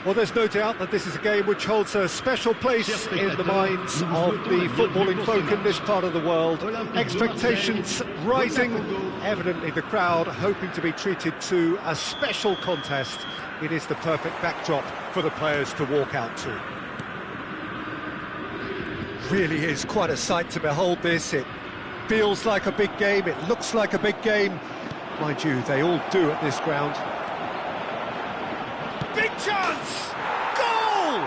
Well, there's no doubt that this is a game which holds a special place in the minds of the footballing folk in this part of the world. Expectations rising, evidently the crowd hoping to be treated to a special contest. It is the perfect backdrop for the players to walk out to. Really is quite a sight to behold this. It feels like a big game, it looks like a big game. Mind you, they all do at this ground. Big chance! Goal!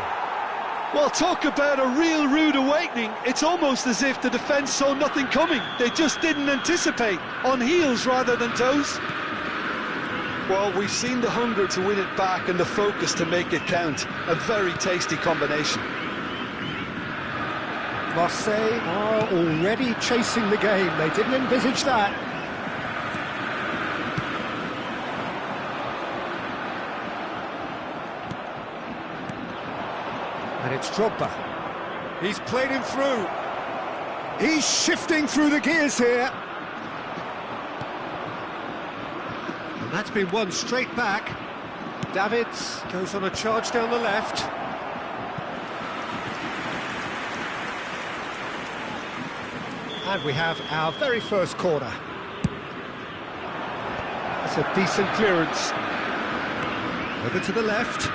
Well, talk about a real rude awakening. It's almost as if the defence saw nothing coming. They just didn't anticipate, on heels rather than toes. Well, we've seen the hunger to win it back and the focus to make it count. A very tasty combination. Marseille are already chasing the game. They didn't envisage that. And it's Drogba. He's played him through. He's shifting through the gears here. And that's been won straight back. Davids goes on a charge down the left. And we have our very first corner. That's a decent clearance. Over to the left.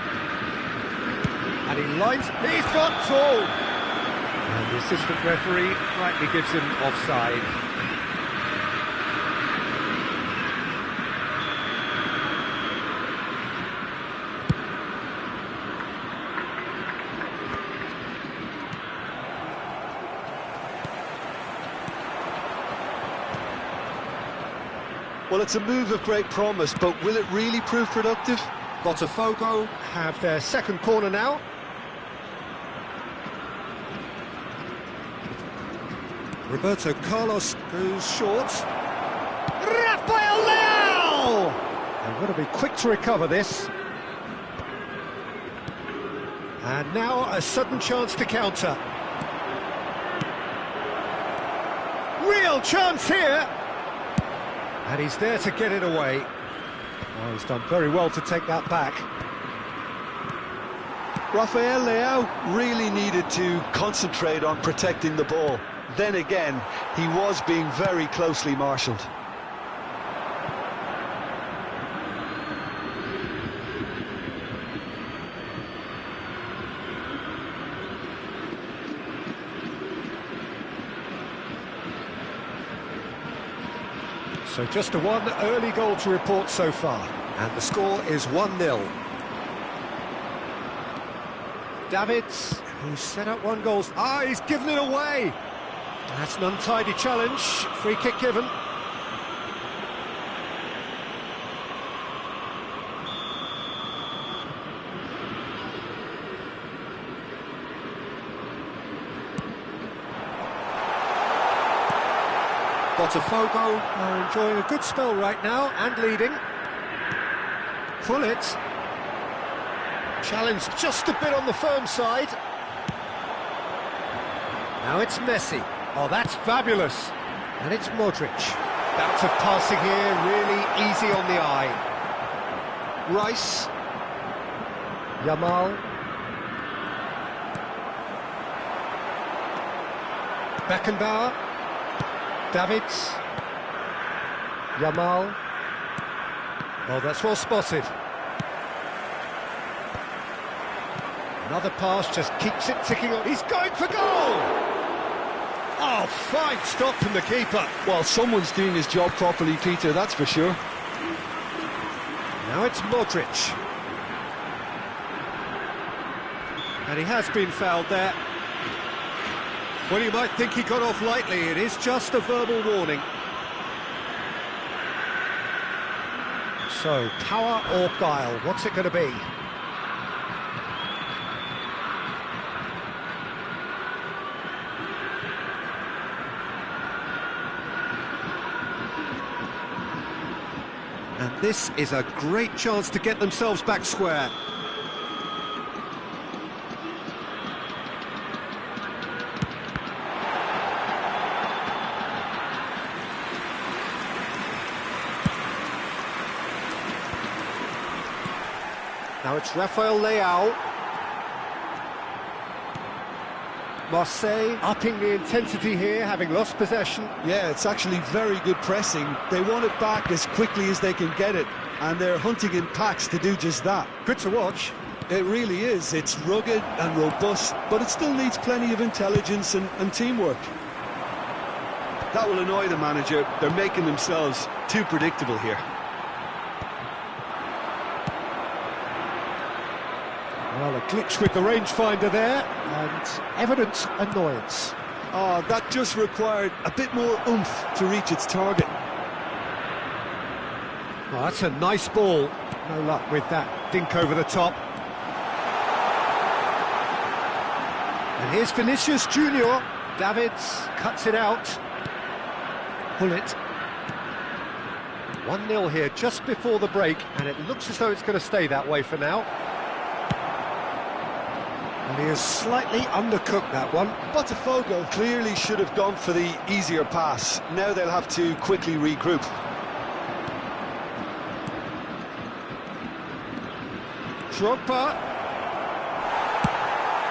And he lines, he's got two! And the assistant referee rightly gives him offside. Well, it's a move of great promise, but will it really prove productive? Botafogo have their second corner now. Roberto Carlos goes short. Rafael Leao! They've got to be quick to recover this. And now a sudden chance to counter. Real chance here! And he's there to get it away. Oh, he's done very well to take that back. Rafael Leao really needed to concentrate on protecting the ball. Then again, he was being very closely marshalled. So just the one early goal to report so far. And the score is 1-0. Davids, who set up one goal. Ah, he's given it away. That's an untidy challenge. Free kick given. Botafogo are enjoying a good spell right now and leading. Pullet. Challenge just a bit on the firm side. Now it's Messi. Oh, that's fabulous. And it's Modric. Bout of passing here, really easy on the eye. Rice. Yamal. Beckenbauer. Davids. Yamal. Oh, that's well spotted. Another pass just keeps it ticking on. He's going for goal! Oh, fine stop from the keeper. Well, someone's doing his job properly, Peter, that's for sure. Now it's Modric. And he has been fouled there. Well, you might think he got off lightly. It is just a verbal warning. So, power or guile, what's it going to be? And this is a great chance to get themselves back square. Now Now it's Rafael Leao. Marseille upping the intensity here, having lost possession. Yeah, it's actually very good pressing. They want it back as quickly as they can get it, and they're hunting in packs to do just that. Good to watch. It really is. It's rugged and robust, but it still needs plenty of intelligence and teamwork. That will annoy the manager. They're making themselves too predictable here. Well, a glitch with the rangefinder there, and evident annoyance. Oh, that just required a bit more oomph to reach its target. Well, that's a nice ball. No luck with that dink over the top. And here's Vinicius Junior. Davids cuts it out. Pull it. 1-0 here just before the break, and it looks as though it's going to stay that way for now. And he has slightly undercooked that one. Botafogo clearly should have gone for the easier pass. Now they'll have to quickly regroup. Drogba.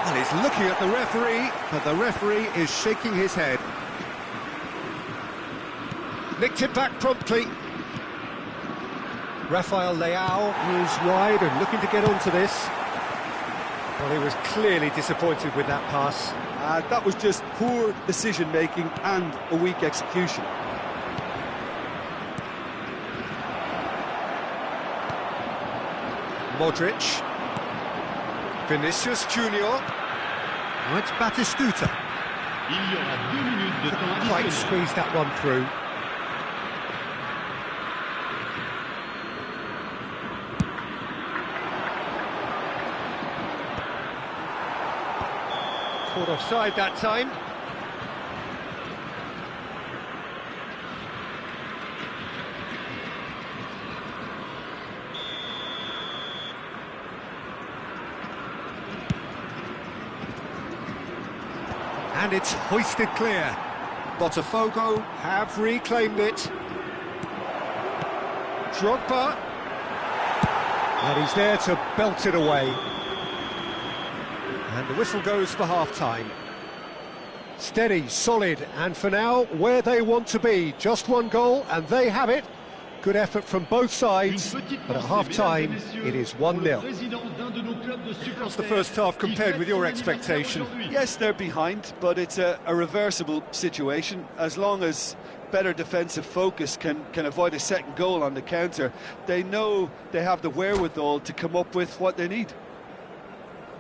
Well, he's looking at the referee, but the referee is shaking his head. Nicked it back promptly. Rafael Leao moves wide and looking to get onto this. Well, he was clearly disappointed with that pass. That was just poor decision-making and a weak execution. Modric. Vinicius Junior. Now it's Batistuta. Couldn't quite squeeze that one through. Caught offside that time. And it's hoisted clear. Botafogo have reclaimed it. Drogba. And he's there to belt it away. And the whistle goes for half-time. Steady, solid, and for now, where they want to be. Just one goal, and they have it. Good effort from both sides, but at half-time, it is 1-0. How's the first half compared with your expectation? Yes, they're behind, but it's a reversible situation. As long as better defensive focus can avoid a second goal on the counter, they know they have the wherewithal to come up with what they need.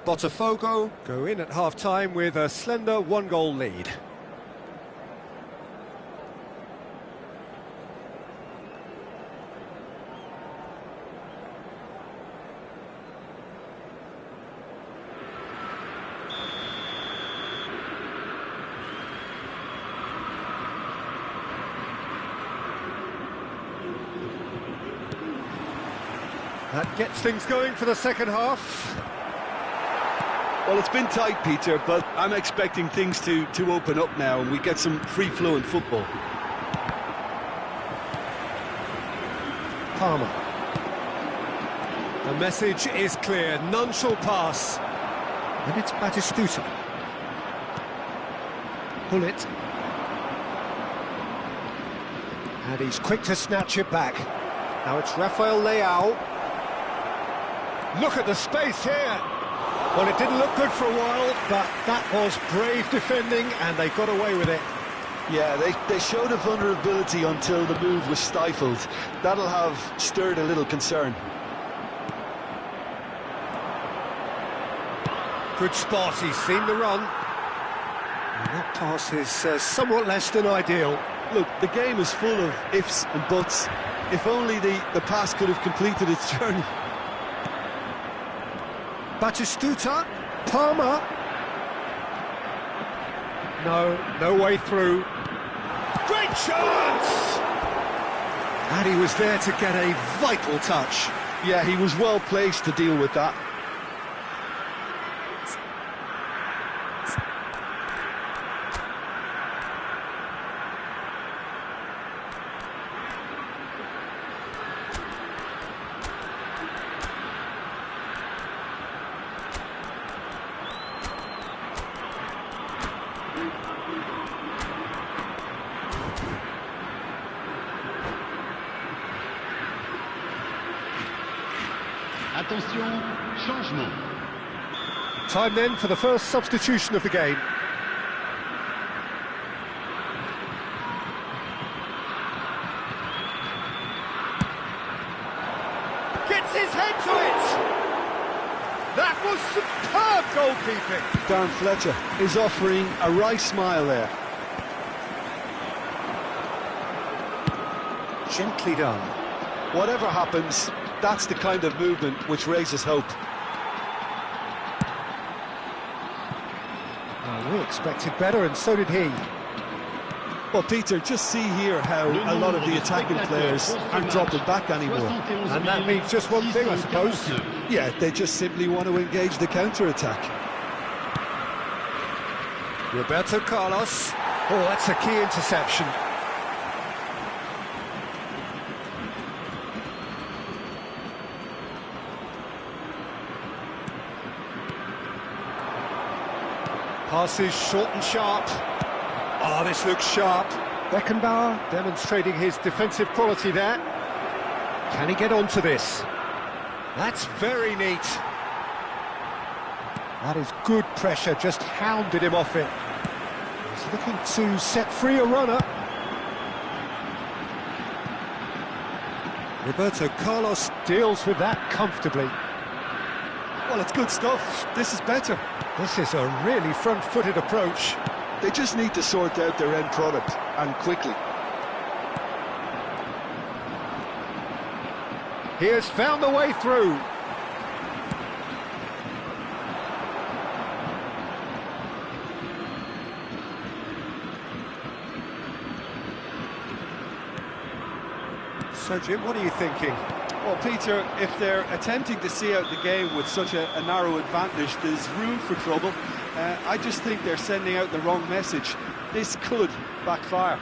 Botafogo go in at half-time with a slender one-goal lead. That gets things going for the second half. Well, it's been tight, Peter, but I'm expecting things to open up now and we get some free-flowing football. Palmer. The message is clear, none shall pass. And it's Batistuta. Pull it. And he's quick to snatch it back. Now it's Rafael Leao. Look at the space here. Well, it didn't look good for a while, but that was brave defending, and they got away with it. Yeah, they showed a vulnerability until the move was stifled. That'll have stirred a little concern. Good spot, he's seen the run. And that pass is somewhat less than ideal. Look, the game is full of ifs and buts. If only the pass could have completed its journey. Batistuta, Palmer. No way through. Great chance! And he was there to get a vital touch. Yeah, he was well placed to deal with that. Attention, changement. Time then for the first substitution of the game. Gets his head to it! That was superb goalkeeping! Dan Fletcher is offering a right smile there. Gently done. Whatever happens, that's the kind of movement which raises hope. We expected better, and so did he. Well, Peter, just see here how a lot of the attacking players aren't dropping back anymore. And that means just one thing, I suppose. Yeah, they just simply want to engage the counter-attack. Roberto Carlos. Oh, that's a key interception. Passes short and sharp. Oh, this looks sharp. Beckenbauer demonstrating his defensive quality there. Can he get onto this? That's very neat. That is good pressure, just hounded him off it. He's looking to set free a runner. Roberto Carlos deals with that comfortably. Well, it's good stuff. This is better. This is a really front-footed approach. They just need to sort out their end product, and quickly. He has found the way through. So, Jim, what are you thinking? Well, Peter, if they're attempting to see out the game with such a narrow advantage, there's room for trouble. I just think they're sending out the wrong message. This could backfire.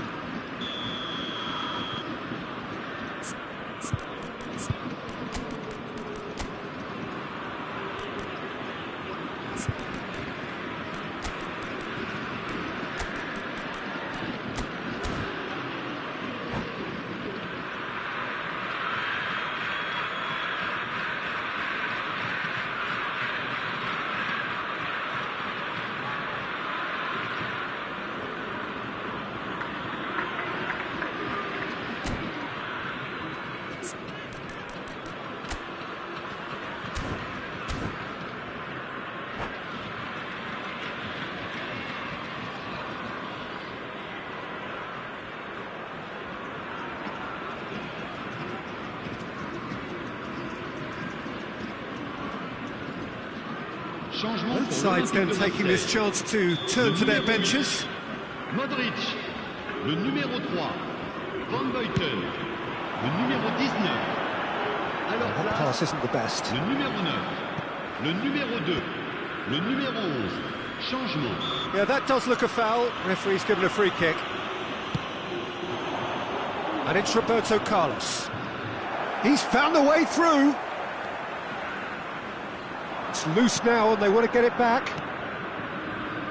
Both sides then taking this chance to turn to their benches. Modric, le numéro 3. Van Buiten, le numéro 19. That pass isn't the best. Le numéro 9. Le numéro 2. Le numéro 11. Changement. Yeah, that does look a foul. Referee's given a free kick. And it's Roberto Carlos. He's found a way through. It's loose now and they want to get it back.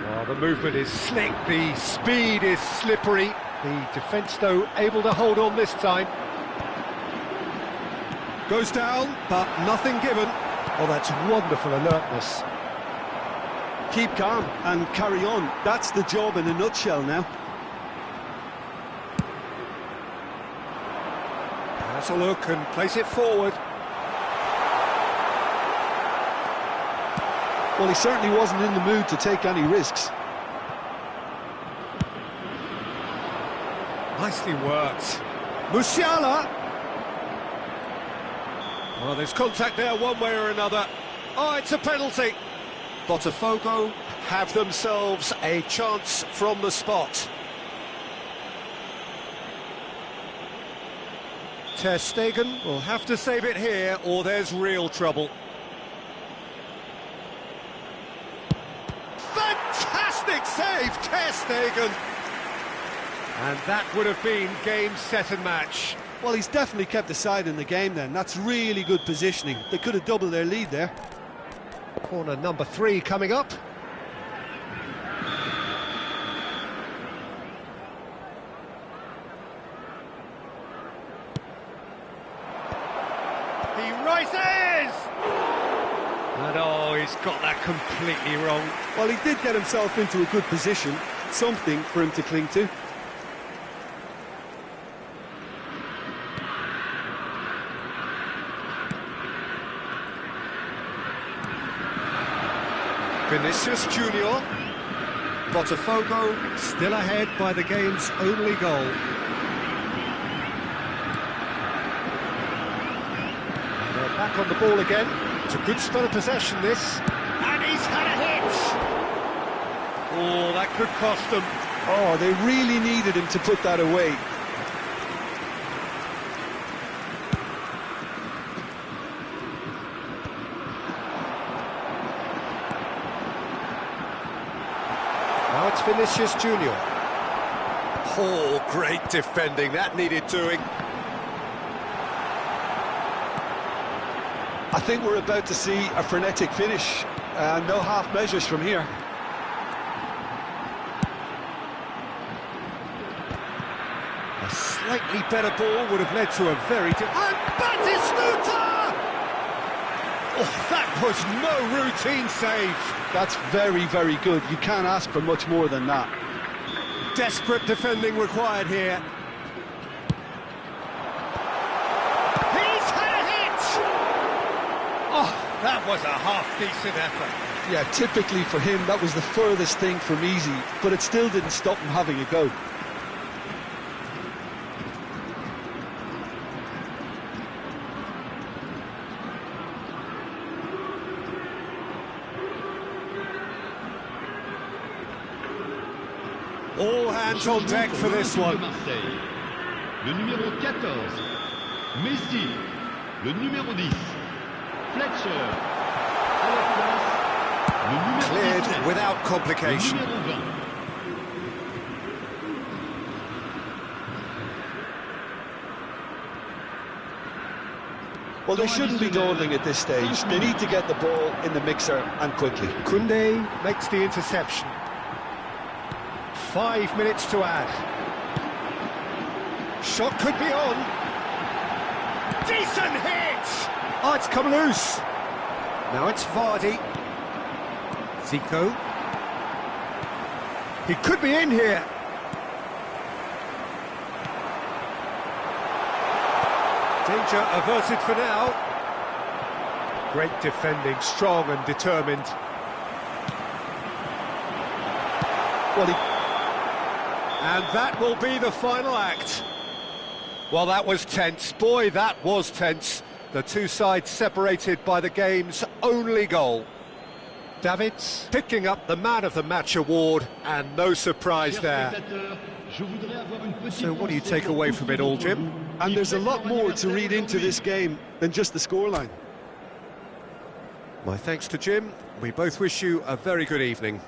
Oh, the movement is slick, the speed is slippery. The defence, though, able to hold on this time. Goes down, but nothing given. Oh, that's wonderful alertness. Keep calm and carry on. That's the job in a nutshell now. Has a look and plays it forward. Well, he certainly wasn't in the mood to take any risks. Nicely worked. Musiala! Well, there's contact there one way or another. Oh, it's a penalty. Botafogo have themselves a chance from the spot. Ter Stegen will have to save it here or there's real trouble. Fantastic save, Ter Stegen! And that would have been game, set and match. Well, he's definitely kept the side in the game then. That's really good positioning. They could have doubled their lead there. Corner number 3 coming up. He rises! And oh, he's got that completely wrong. Well, he did get himself into a good position, something for him to cling to. Vinicius Junior. Botafogo still ahead by the game's only goal. And they're back on the ball again. It's a good spell of possession, this. And he's had a hit! Oh, that could cost them. Oh, they really needed him to put that away. Now it's Vinicius Junior. Oh, great defending. That needed doing. I think we're about to see a frenetic finish. No half measures from here. A slightly better ball would have led to a very... And Batistuta! Oh, that was no routine save. That's very, very good. You can't ask for much more than that. Desperate defending required here. He's had a hit! Oh, that was a half-decent effort. Yeah, typically for him, that was the furthest thing from easy, but it still didn't stop him having a go. All hands on deck for this one. Le numéro 14, Messi. Le numéro 10, Fletcher. À la place, le numéro Cleared 17, without complication. le numéro 20. Well, they shouldn't be dawdling at this stage. They need to get the ball in the mixer and quickly. Koundé makes the interception. 5 minutes to add. Shot could be on. Decent hit! Oh, it's come loose. Now it's Vardy. Zico. He could be in here. Danger averted for now. Great defending, strong and determined. Well, And that will be the final act. Well, that was tense. Boy, that was tense. The two sides separated by the game's only goal. Davids picking up the Man of the Match award, and no surprise there. So what do you take away from it all, Jim? and there's a lot more to read into this game than just the scoreline. My thanks to Jim. We both wish you a very good evening.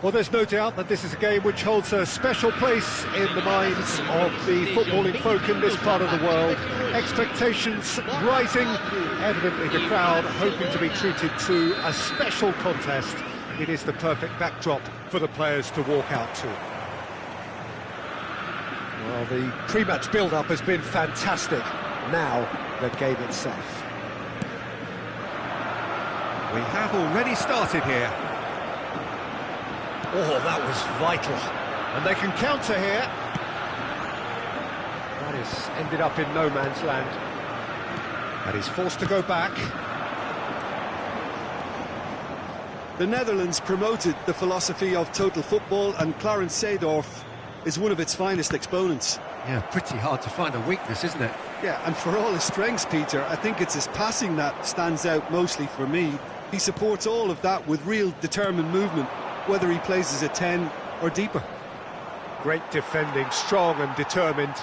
Well, there's no doubt that this is a game which holds a special place in the minds of the footballing folk in this part of the world. Expectations rising, evidently the crowd hoping to be treated to a special contest. It is the perfect backdrop for the players to walk out to. Well, the pre-match build-up has been fantastic. Now, the game itself. We have already started here. Oh, that was vital. And they can counter here. That has ended up in no man's land. And he's forced to go back. The Netherlands promoted the philosophy of total football, and Clarence Seedorf is one of its finest exponents. Yeah, pretty hard to find a weakness, isn't it? Yeah, and for all his strengths, Peter, I think it's his passing that stands out mostly for me. He supports all of that with real determined movement, whether he plays as a 10 or deeper. Great defending, strong and determined.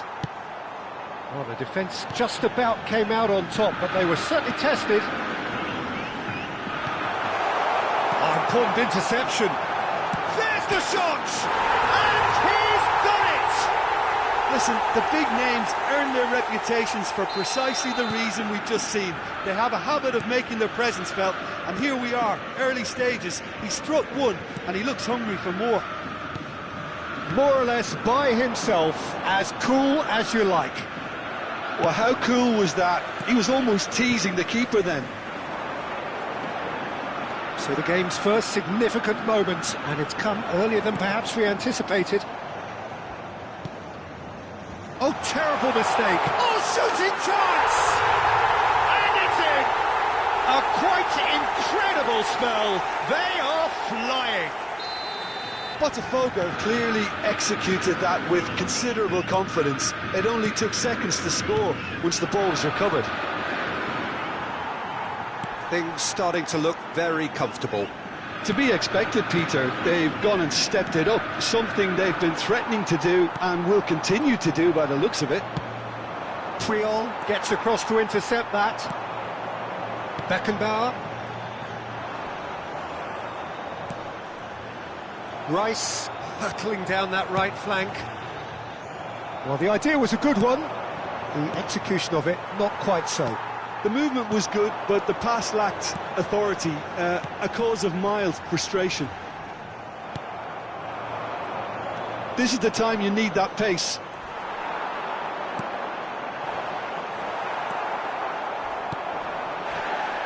Well, the defence just about came out on top, but they were certainly tested. Oh, important interception. There's the shot! And he's done it! Listen, the big names earn their reputations for precisely the reason we've just seen. They have a habit of making their presence felt, and here we are, early stages. He struck one, and he looks hungry for more. More or less by himself, as cool as you like. Well, how cool was that? He was almost teasing the keeper then. So the game's first significant moment, and it's come earlier than perhaps we anticipated. Oh, terrible mistake. Oh, shooting chance! And it's in! A quite incredible spell. They are flying. Botafogo clearly executed that with considerable confidence. It only took seconds to score once the ball was recovered. Things starting to look very comfortable. To be expected, Peter. They've gone and stepped it up, something they've been threatening to do and will continue to do by the looks of it. Triol gets across to intercept that. Beckenbauer. Rice hurtling down that right flank. Well, the idea was a good one. The execution of it, not quite so. The movement was good, but the pass lacked authority, a cause of mild frustration. This is the time you need that pace.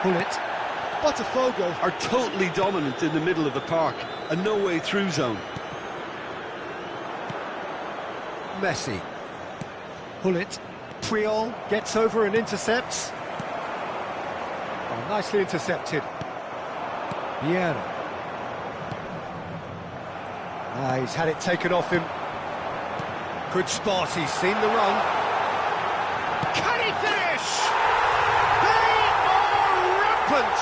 Pull it. Botafogo are totally dominant in the middle of the park, a no-way through zone. Messi. Pull it. Triol gets over and intercepts. Oh, nicely intercepted. Vieira. He's had it taken off him. Good spot, he's seen the run. Can he finish? They are rampant!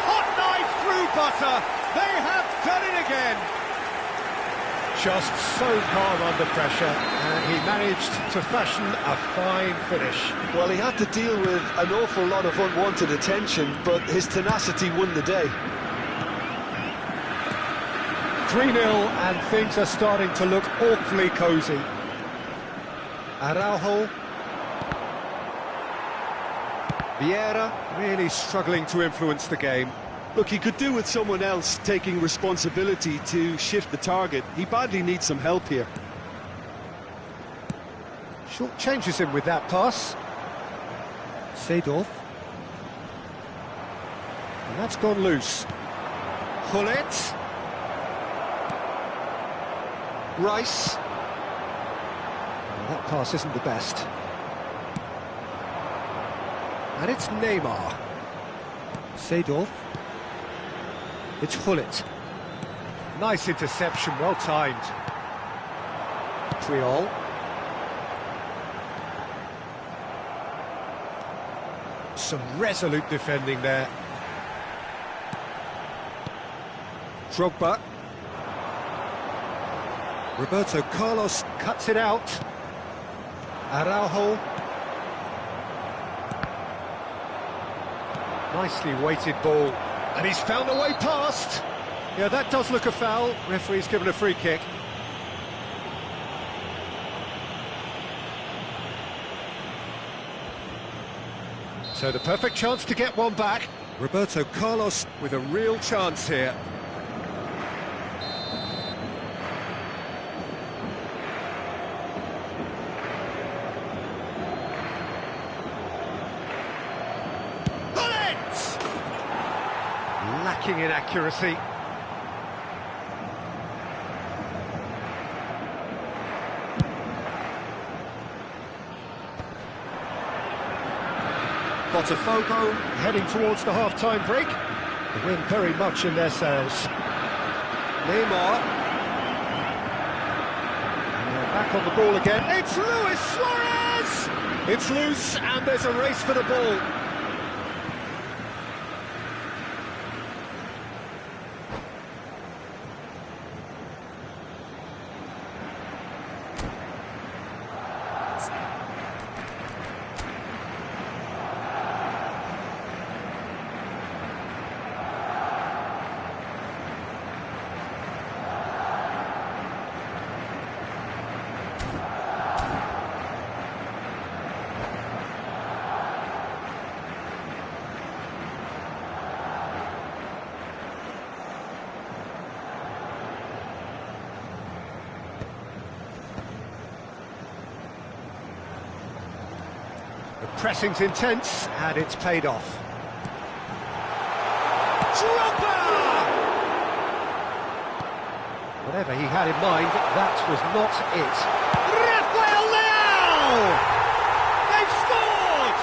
Hot knife through butter. They have done it again. Just so calm under pressure, and he managed to fashion a fine finish. Well, he had to deal with an awful lot of unwanted attention, but his tenacity won the day. 3-0, and things are starting to look awfully cosy. Araujo. Vieira really struggling to influence the game. Look, he could do with someone else taking responsibility to shift the target. He badly needs some help here. Short changes him with that pass. Seedorf. And that's gone loose. Pull it. Rice. Well, that pass isn't the best. And it's Neymar. Seedorf. It's Hullet. Nice interception, well timed. Triol. Some resolute defending there. Drogba. Roberto Carlos cuts it out. Araujo. Nicely weighted ball. And he's found a way past. Yeah, that does look a foul. Referee's given a free kick. So the perfect chance to get one back. Roberto Carlos with a real chance here. Bullet! Lacking in accuracy. Botafogo heading towards the half-time break. The wind very much in their sails. Neymar. And they're back on the ball again. It's Luis Suarez! It's loose and there's a race for the ball. The pressing's intense, and it's paid off. Drogba! Whatever he had in mind, that was not it. Rafael Leao! They've scored!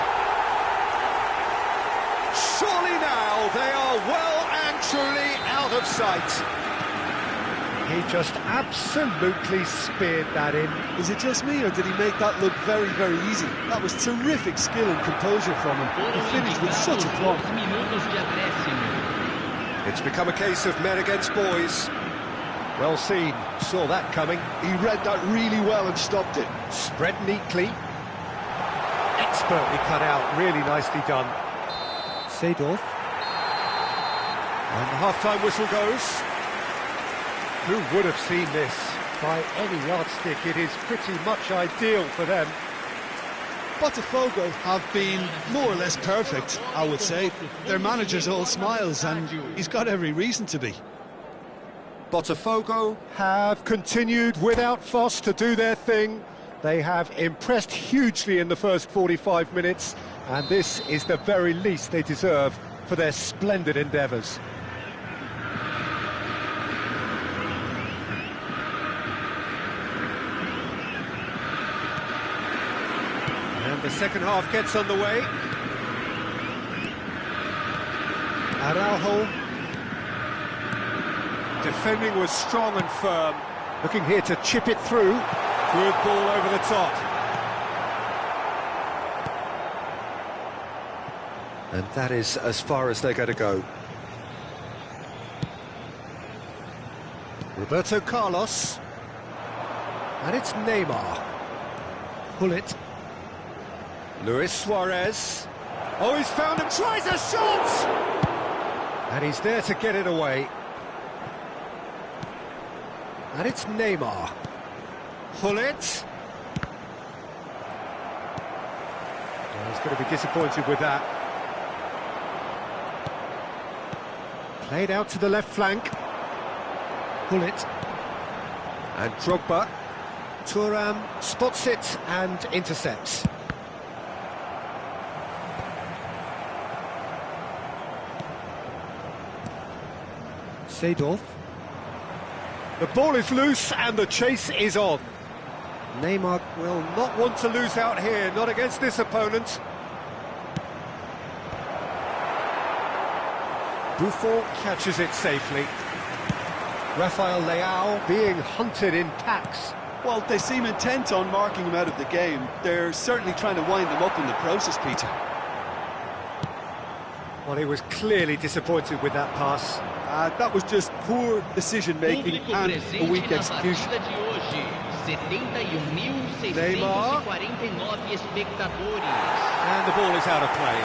Surely now they are well and truly out of sight. He just absolutely speared that in. Is it just me, or did he make that look very, very easy? That was terrific skill and composure from him. He finished with such a plump. It's become a case of men against boys. Well seen, saw that coming. He read that really well and stopped it. Spread neatly. Expertly cut out, really nicely done. Seedorf. And the half-time whistle goes. Who would have seen this? By any yardstick, it is pretty much ideal for them. Botafogo have been more or less perfect, I would say. Their manager's all smiles, and he's got every reason to be. Botafogo have continued without fuss to do their thing. They have impressed hugely in the first 45 minutes, and this is the very least they deserve for their splendid endeavours. And the second half gets underway. Araujo. Defending was strong and firm. Looking here to chip it through. Good ball over the top. And that is as far as they're going to go. Roberto Carlos. And it's Neymar. Pull it. Luis Suarez. Oh, he's found him, tries a shot! And he's there to get it away. And it's Neymar. Pull it. Oh, he's going to be disappointed with that. Played out to the left flank. Pull it. And Drogba. Thuram spots it and intercepts. Seedorf. The ball is loose and the chase is on. Neymar will not want to lose out here, not against this opponent. Buffon catches it safely. Rafael Leao being hunted in packs. Well, they seem intent on marking him out of the game. They're certainly trying to wind him up in the process, Peter. Well, he was clearly disappointed with that pass. That was just poor decision-making and a weak execution. Neymar. And the ball is out of play.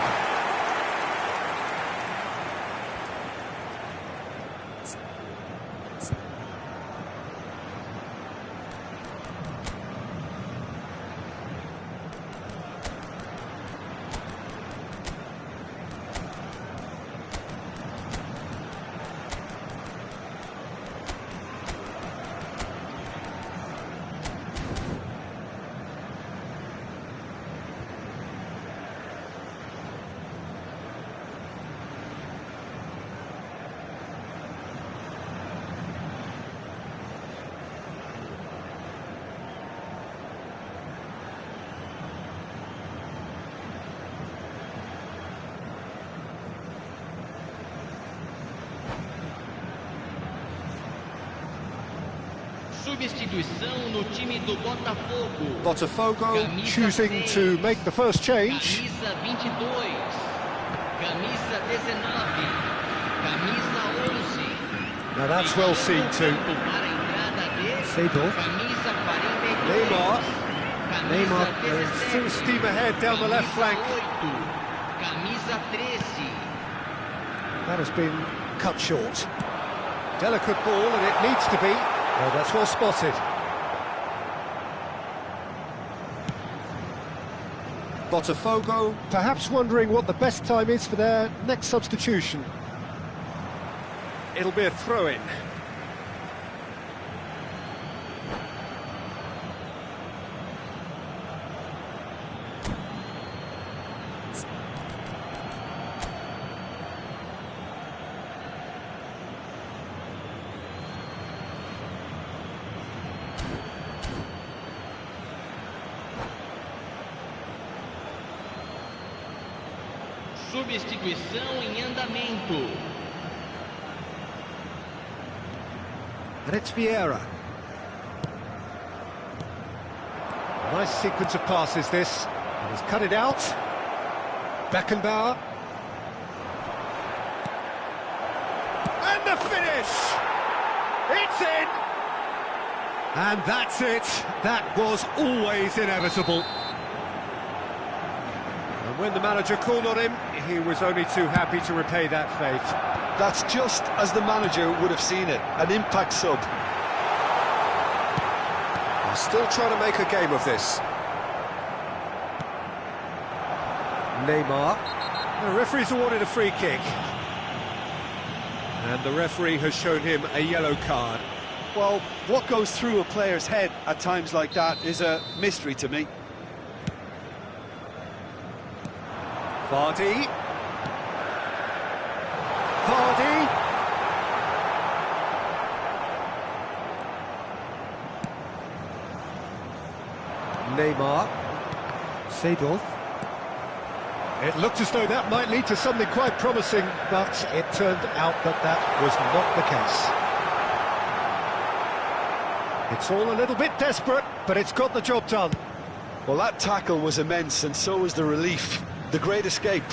substituição no time do Botafogo. Botafogo choosing to make the first change. Camisa 22, camisa 19, camisa 11. Now that's well seen too. Para a entrada de Seedorf. camisa 42. Neymar. Camisa Neymar 17, full steam ahead down the left flank. camisa 8, camisa 13. That has been cut short. Delicate ball, and it needs to be. Oh, that's well spotted. Botafogo perhaps wondering what the best time is for their next substitution. It'll be a throw-in. Substituição em andamento. And it's Vieira. Nice sequence of passes this. And he's cut it out. Beckenbauer. And the finish! It's in! And that's it. That was always inevitable. And when the manager called on him, he was only too happy to repay that fate. That's just as the manager would have seen it, an impact sub. They're still trying to make a game of this. Neymar. The referee's awarded a free kick. And the referee has shown him a yellow card. Well, what goes through a player's head at times like that is a mystery to me. Vardy. Vardy. Neymar. Seedorf. It looked as though that might lead to something quite promising, but it turned out that that was not the case. It's all a little bit desperate, but it's got the job done. Well, that tackle was immense, and so was the relief. The great escape.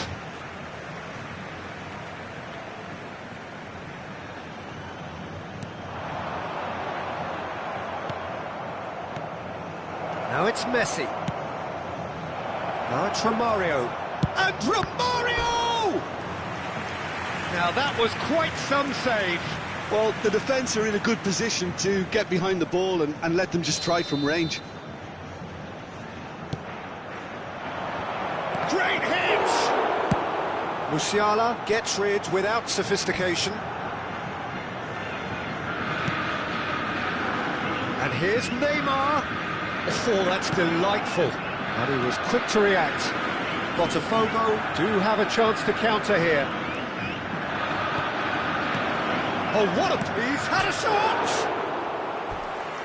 Now it's Messi. Now it's Romario. And Romario! Now that was quite some save. Well, the defence are in a good position to get behind the ball and let them just try from range. Great hit! Musiala gets rid without sophistication. And here's Neymar. Oh, that's delightful. And he was quick to react. Botafogo do have a chance to counter here. Oh, what a... He's had a shot!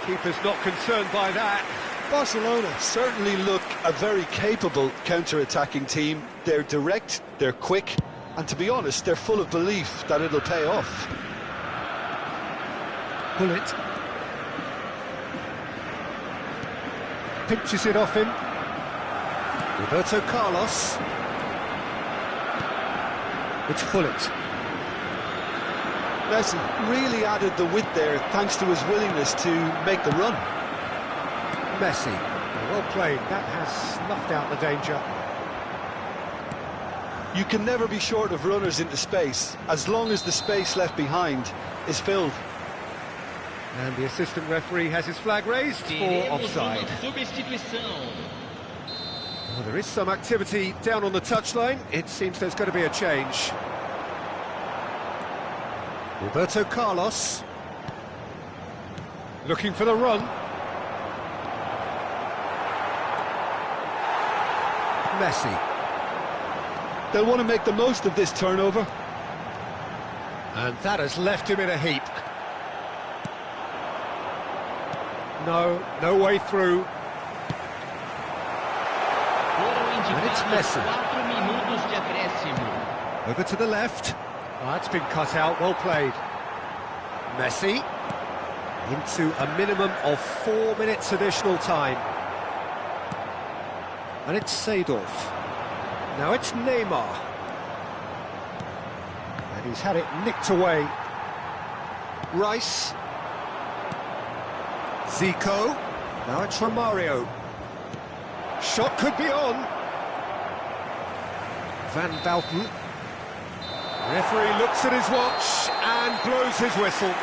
Keeper's not concerned by that. Barcelona certainly look a very capable counter-attacking team. They're direct, they're quick, and to be honest, they're full of belief that it'll pay off. Bullet. Pinches it off him. Roberto Carlos. It's Bullet. Messi really added the width there thanks to his willingness to make the run. Messi. Well played. That has snuffed out the danger. You can never be short of runners into space, as long as the space left behind is filled. And the assistant referee has his flag raised for offside. Well, there is some activity down on the touchline. It seems there's going to be a change. Roberto Carlos. Looking for the run. Messi. They'll want to make the most of this turnover. And that has left him in a heap. No way through. And it's Messi. Over to the left. Oh, that's been cut out, well played. Messi. Into a minimum of 4 minutes additional time. And it's Seedorf. Now it's Neymar. And he's had it nicked away. Rice. Zico. Now it's Romario. Shot could be on. Van Bouten. Referee looks at his watch and blows his whistle.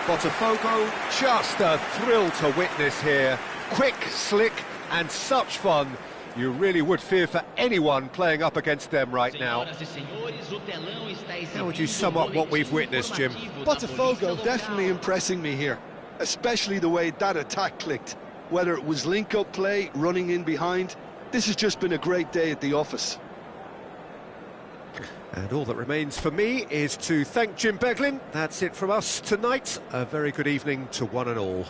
Botafogo, just a thrill to witness here. Quick, slick, and such fun. You really would fear for anyone playing up against them right now. How would you sum up what we've witnessed, Jim? Botafogo definitely impressing me here, especially the way that attack clicked. Whether it was link-up play, running in behind, this has just been a great day at the office. And all that remains for me is to thank Jim Beglin. That's it from us tonight. A very good evening to one and all.